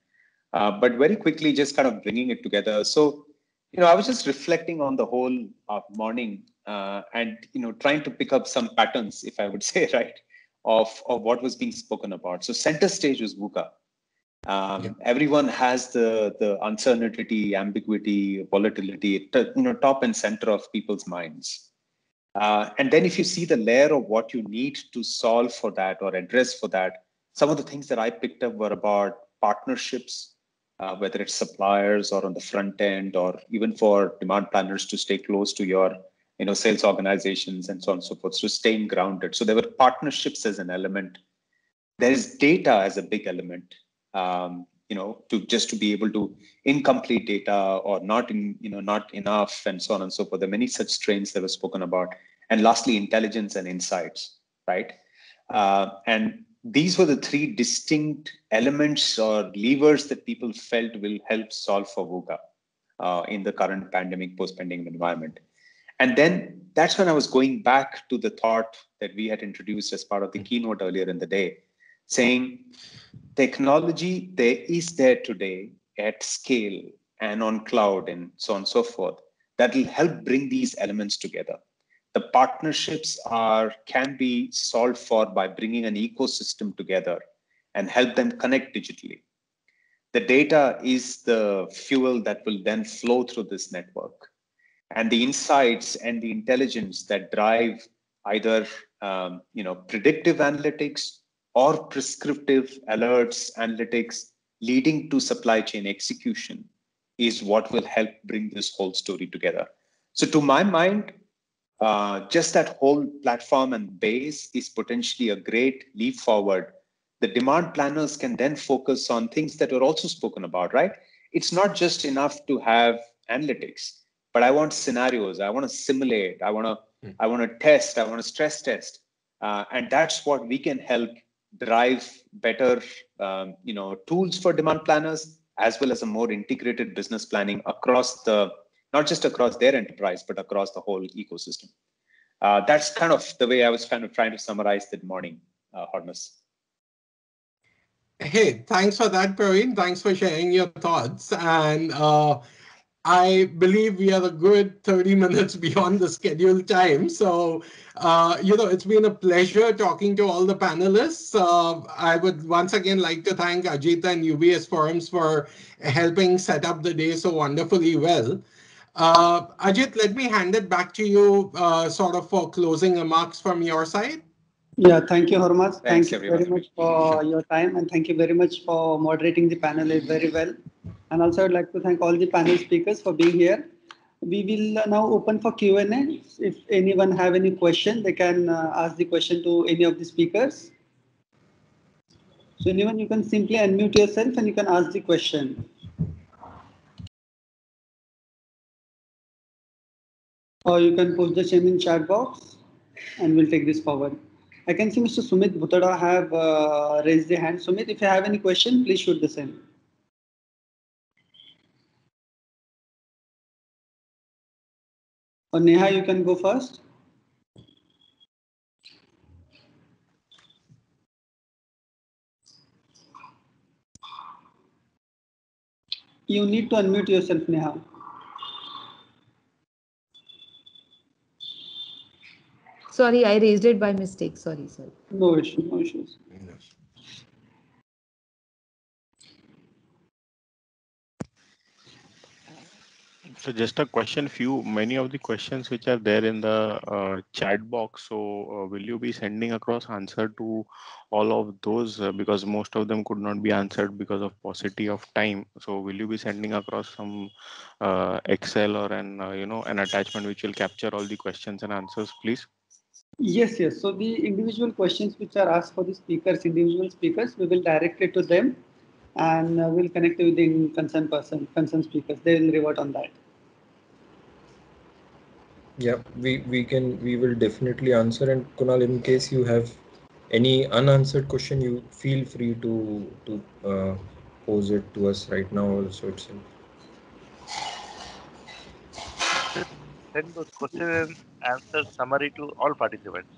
but very quickly, just kind of bringing it together. So, I was just reflecting on the whole morning and, trying to pick up some patterns, if I would say, right, of what was being spoken about. So center stage was VUCA. Everyone has the uncertainty, ambiguity, volatility, top and center of people's minds. And then if you see the layer of what you need to solve for that or address for that, some of the things that I picked up were about partnerships, whether it's suppliers or on the front end, or even for demand planners to stay close to your sales organizations and so on and so forth. So staying grounded. So there were partnerships as an element. There is data as a big element, to be able to incomplete data or not enough and so on and so forth. There are many such strains that were spoken about. And lastly, intelligence and insights, right? And these were the three distinct elements or levers that people felt will help solve for VUCA in the current pandemic, post-pandemic environment. And then that's when I was going back to the thought that we had introduced as part of the keynote earlier in the day, saying technology is there today at scale and on cloud and so on and so forth that will help bring these elements together. The partnerships can be solved for by bringing an ecosystem together and help them connect digitally. The data is the fuel that will then flow through this network. And the insights and the intelligence that drive either predictive analytics or prescriptive alerts analytics leading to supply chain execution is what will help bring this whole story together. So to my mind, just that whole platform and base is potentially a great leap forward. The demand planners can then focus on things that are also spoken about, right? it's not just enough to have analytics, but I want scenarios. I want to simulate. I want to test. I want to stress test. And that's what we can help drive better, tools for demand planners, as well as a more integrated business planning across not just across their enterprise, but across the whole ecosystem. That's kind of the way I was kind of trying to summarize that morning, Hormus. Hey, thanks for that, Praveen. Thanks for sharing your thoughts. And I believe we are a good 30 minutes beyond the scheduled time. So, it's been a pleasure talking to all the panelists. I would once again like to thank Ajit and UBS Forums for helping set up the day so wonderfully well. Ajit, let me hand it back to you sort of for closing remarks from your side. Yeah, thank you, Hormaz. Thanks, Thank you everyone. very much for your time, and thank you very much for moderating the panel very well. And also, I'd like to thank all the panel speakers for being here. We will now open for Q&A. If anyone have any question, they can ask the question to any of the speakers. So anyone, you can simply unmute yourself and you can ask the question. Or you can post the same in chat box and we'll take this forward. I can see Mr. Sumit Bhutada have raised the hand. Sumit, if you have any question, please shoot the same. Or Neha, you can go first. You need to unmute yourself, Neha. Sorry, I raised it by mistake. Sorry. No issue, no issues. So just a question, many of the questions which are there in the chat box. So will you be sending across answer to all of those because most of them could not be answered because of paucity of time. So will you be sending across some Excel or an attachment which will capture all the questions and answers, please? Yes. So the individual questions which are asked for the individual speakers, we will direct it to them and we'll connect with the concerned speakers. They will revert on that. Yeah, we will definitely answer. And Kunal, in case you have any unanswered question, you feel free to pose it to us right now also itself. Send those question and answer summary to all participants.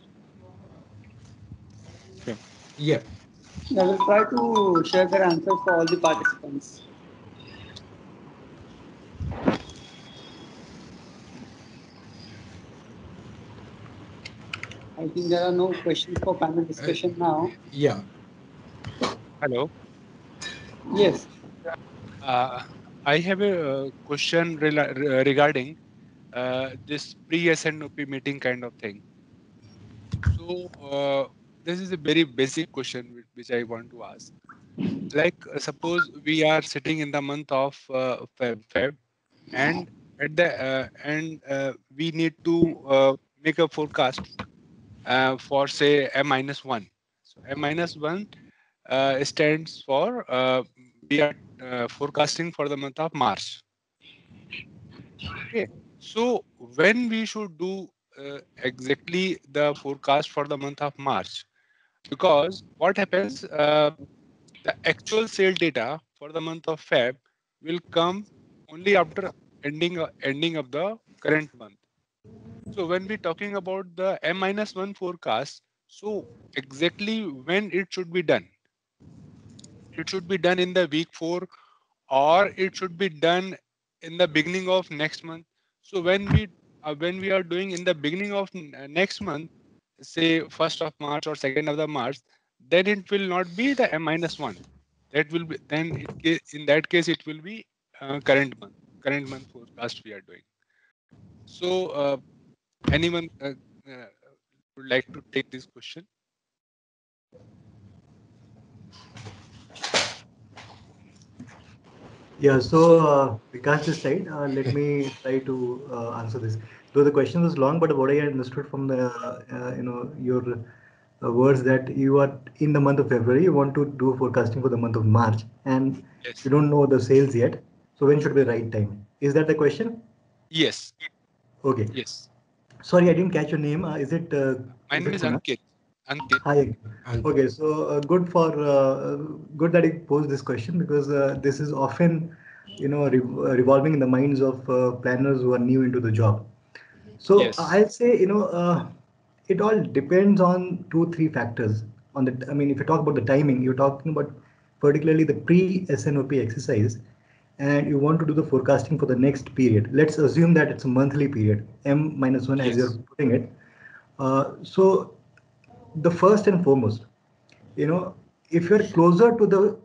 Yeah. I will try to share their answers for all the participants. I think there are no questions for panel discussion now. Yeah. Hello. Yes. I have a question regarding this pre-SNOP meeting kind of thing. So this is a very basic question which I want to ask. Like suppose we are sitting in the month of Feb, and at the we need to make a forecast for say M-1. So M-1 stands for we are forecasting for the month of March. Okay, so when we should do exactly the forecast for the month of March, because what happens, the actual sale data for the month of Feb will come only after ending of the current month. So when we're talking about the M-1 forecast, so exactly when it should be done? It should be done in the week 4, or it should be done in the beginning of next month. So when we are doing in the beginning of next month, say 1st of March or 2nd of the March, then it will not be the M-1. That will be then in that case it will be current month forecast we are doing. So anyone would like to take this question? Yeah, so Vikas this side, let me try to answer this. Though the question was long, but what I understood from the your words that you are in the month of February, you want to do forecasting for the month of March, and Yes. you don't know the sales yet. So when should be the right time? Is that the question? Yes. Okay. Yes. Sorry, I didn't catch your name. Is it? My name is Ankit. Ankit. Hi. Okay, so good that you posed this question, because this is often, revolving in the minds of planners who are new into the job. So Yes. I'll say, it all depends on 2, 3 factors. I mean, if you talk about the timing, you're talking about particularly the pre-SNOP exercise, and you want to do the forecasting for the next period. Let's assume that it's a monthly period, M-1 as you're Yes. putting it. So the first and foremost, if you're closer to the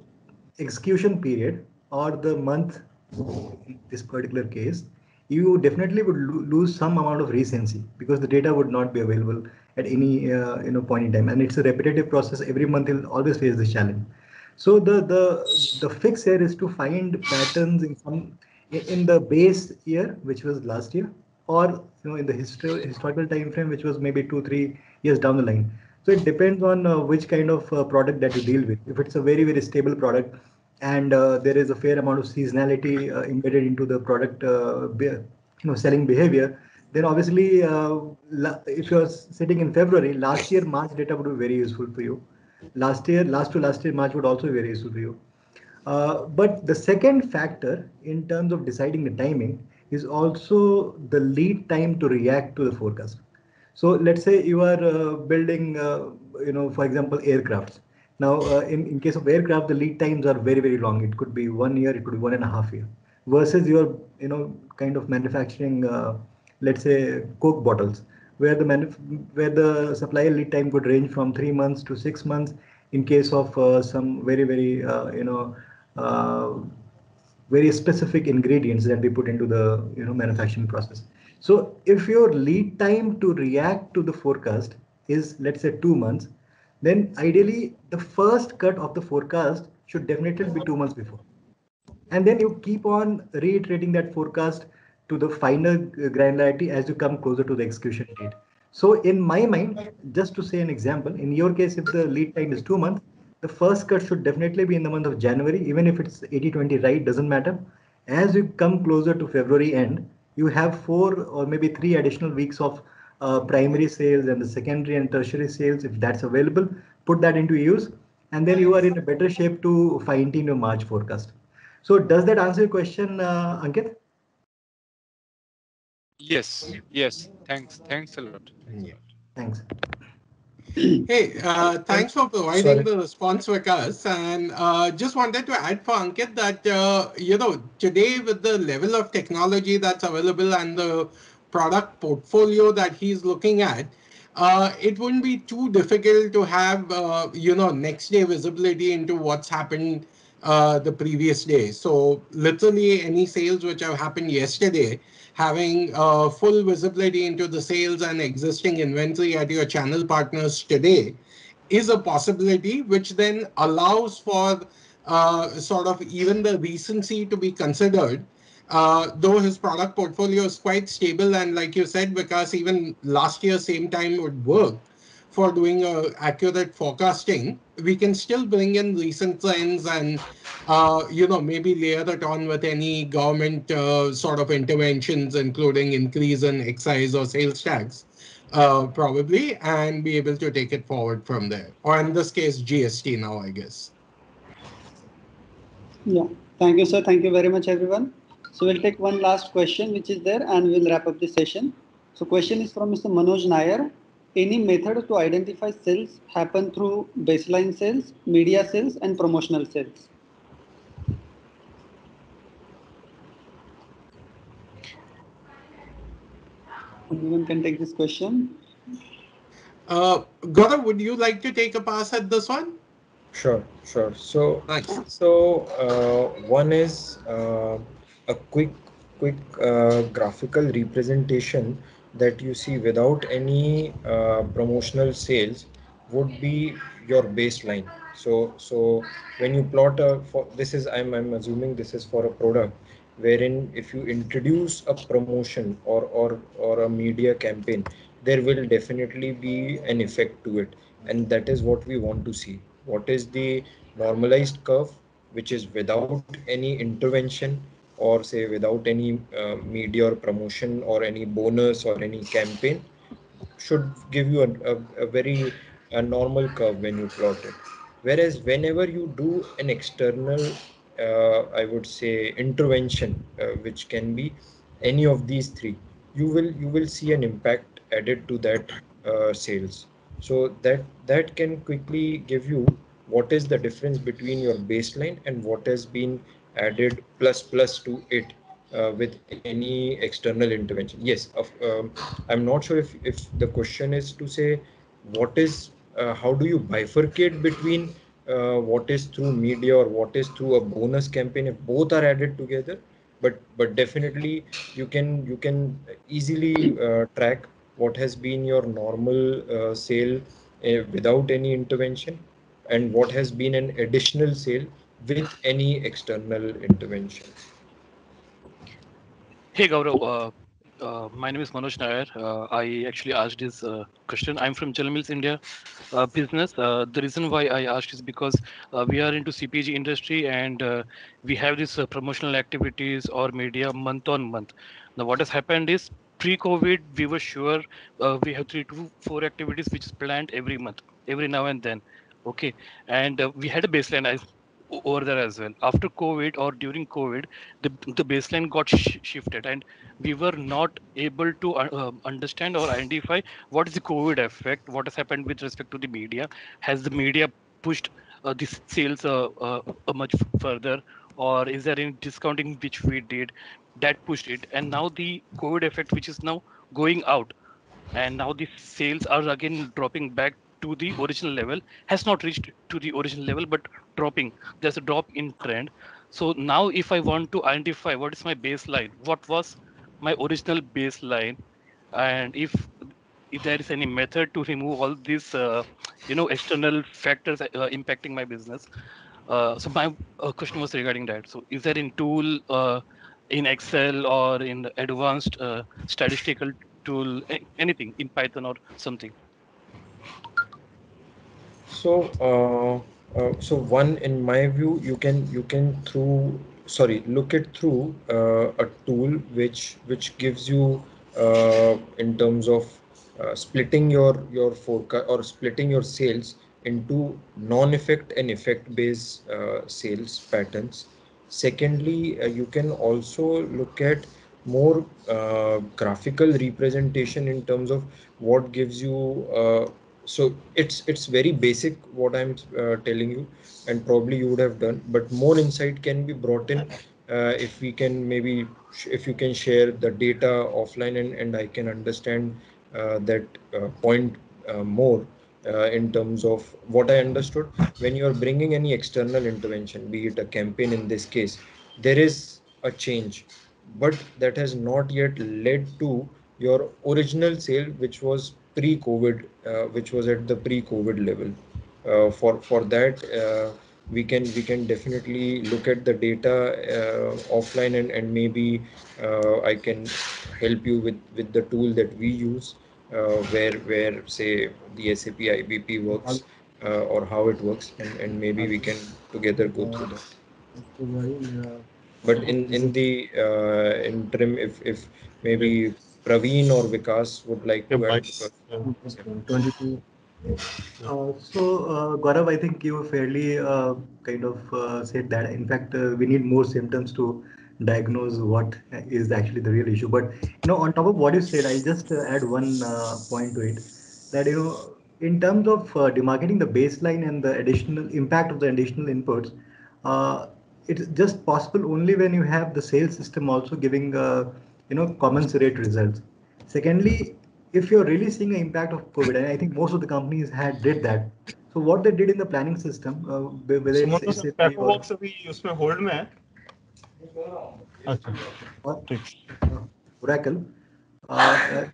execution period or the month in this particular case, you definitely would lose some amount of recency, because the data would not be available at any point in time, and it's a repetitive process. Every month you'll always face this challenge. So the fix here is to find patterns in the base year, which was last year, or in the historical time frame, which was maybe 2, 3 years down the line. So it depends on which kind of product that you deal with. If it's a very, very stable product, and there is a fair amount of seasonality embedded into the product selling behavior, then obviously if you're sitting in February, last year March data would be very useful for you. Last to last year March would also be very useful for you. But the second factor in terms of deciding the timing is also the lead time to react to the forecast. So let's say you are building, for example, aircrafts. Now, in case of aircraft, the lead times are very, very long. It could be 1 year, it could be 1.5 year. Versus you're, kind of manufacturing, let's say, Coke bottles, where the supply lead time could range from 3 months to 6 months. In case of some very, very, uh, very specific ingredients that we put into the manufacturing process. So if your lead time to react to the forecast is, let's say, 2 months, then ideally the first cut of the forecast should definitely be 2 months before, and then you keep on reiterating that forecast to the final granularity as you come closer to the execution date. So in my mind, just to say an example, in your case, if the lead time is 2 months, the first cut should definitely be in the month of January. Even if it's 80/20 right, doesn't matter. As you come closer to February end, you have 4 or maybe 3 additional weeks of primary sales and the secondary and tertiary sales. If that's available, put that into use, and then you are in a better shape to fine tune your March forecast. So does that answer your question, Ankit? Yes. Yes. Thanks a lot. Yeah. Thanks. Hey, thanks for providing Sorry. the response with us. And just wanted to add for Ankit that, today with the level of technology that's available and the product portfolio that he's looking at, it wouldn't be too difficult to have, next day visibility into what's happened the previous day. So literally any sales which have happened yesterday, having full visibility into the sales and existing inventory at your channel partners today is a possibility, which then allows for sort of even the recency to be considered. Though his product portfolio is quite stable, and like you said, because even last year same time would work for doing accurate forecasting, we can still bring in recent trends and maybe layer it on with any government sort of interventions, including increase in excise or sales tax, probably, and be able to take it forward from there. Or in this case, GST now, I guess. Yeah, thank you, sir. Thank you very much, everyone. So we'll take one last question, which is there, and we'll wrap up the session. So question is from Mr. Manoj Nair. Any method to identify sales happen through baseline sales, media sales, and promotional sales? Anyone can take this question. Gaurav, would you like to take a pass at this one? Sure. So, Nice. one is a quick graphical representation that you see without any promotional sales would be your baseline. So when you plot this is I'm assuming this is for a product wherein if you introduce a promotion or a media campaign, there will definitely be an effect to it, and that is what we want to see. What is the normalized curve, which is without any intervention or say without any media or promotion or any bonus or any campaign should give you a very normal curve when you plot it. Whereas whenever you do an external, I would say intervention, which can be any of these three, you will see an impact added to that sales. So that can quickly give you what is the difference between your baseline and what has been added plus to it with any external intervention. Yes, I'm not sure if the question is to say what is how do you bifurcate between what is through media or what is through a bonus campaign if both are added together. But definitely you can easily track what has been your normal sale without any intervention and what has been an additional sale with any external intervention. Hey Gaurav, my name is Manoj Nair. I actually asked this question. I'm from General Mills India business. The reason why I asked is because we are into CPG industry and we have this promotional activities or media month on month. Now what has happened is pre-COVID we were sure we have 3 to 4 activities which is planned every month, every now and then. Okay, and we had a baseline over there as well. After COVID or during COVID, the baseline got shifted, and we were not able to understand or identify what is the COVID effect, what has happened with respect to the media. Has the media pushed the sales much further, or is there any discounting which we did that pushed it? And now the COVID effect, which is now going out, and now the sales are again dropping back to the original level, has not reached to the original level but dropping. There's a drop in trend. So now if I want to identify what is my baseline, what was my original baseline, and if there is any method to remove all these external factors impacting my business. So my question was regarding that. So is there in tool in Excel or in advanced statistical tool, anything in Python or something? So one, in my view, you can look it through a tool which gives you in terms of splitting your forecast or splitting your sales into non-effect and effect based sales patterns. Secondly, you can also look at more graphical representation in terms of what gives you so it's very basic what I'm telling you, and probably you would have done, but more insight can be brought in if we can maybe if you can share the data offline, and I can understand that point more in terms of what I understood. When you are bringing any external intervention, be it a campaign in this case, there is a change, but that has not yet led to your original sale, which was pre-COVID, which was at the pre-COVID level. For that, we can definitely look at the data offline, and maybe I can help you with the tool that we use, where say the SAP IBP works, or how it works, and maybe we can together go through that. But in the interim, if maybe Praveen or Vikas would like to add. Gaurav, I think you fairly kind of said that. In fact, we need more symptoms to diagnose what is actually the real issue. But on top of what you said, I'll just add one point to it. That in terms of demarcating the baseline and the additional impact of the additional inputs, it's just possible only when you have the sales system also giving commensurate results. Secondly, if you're really seeing an impact of COVID, and I think most of the companies did that. So what they did in the planning system, whether it's SAP or Oracle, uh,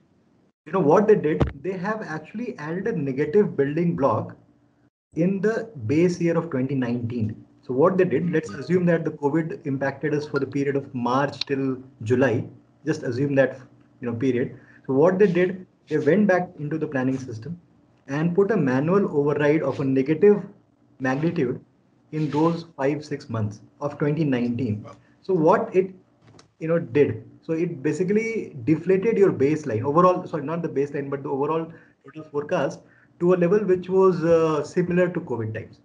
what they did, they have actually added a negative building block in the base year of 2019. So what they did, let's assume that the COVID impacted us for the period of March till July. Just assume that period. So what they did, they went back into the planning system and put a manual override of a negative magnitude in those 5-6 months of 2019. So what it did. So it basically deflated your baseline overall. Sorry, not the baseline, but the overall total forecast to a level which was similar to COVID times.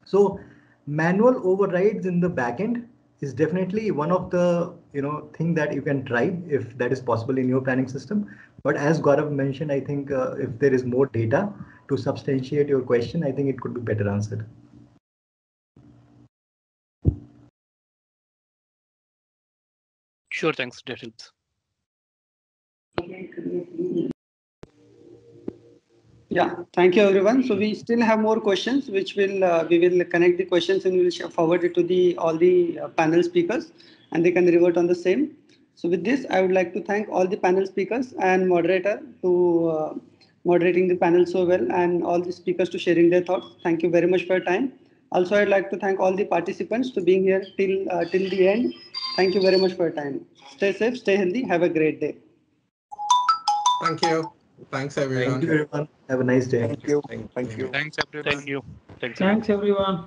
So manual overrides in the backend is definitely one of the thing that you can try if that is possible in your planning system. But as Gaurav mentioned, I think if there is more data to substantiate your question, I think it could be better answered. Sure, thanks. That helps. Yeah, thank you everyone. So we still have more questions, which we will connect the questions and we will forward it to all the panel speakers, and they can revert on the same. So with this, I would like to thank all the panel speakers and moderator to moderating the panel so well, and all the speakers to sharing their thoughts. Thank you very much for your time. Also, I'd like to thank all the participants to being here till the end. Thank you very much for your time. Stay safe, stay healthy. Have a great day. Thank you. Thanks, everyone. Thank you, everyone. Have a nice day. Thank you. Thanks, everyone. Thank you. Thanks, everyone.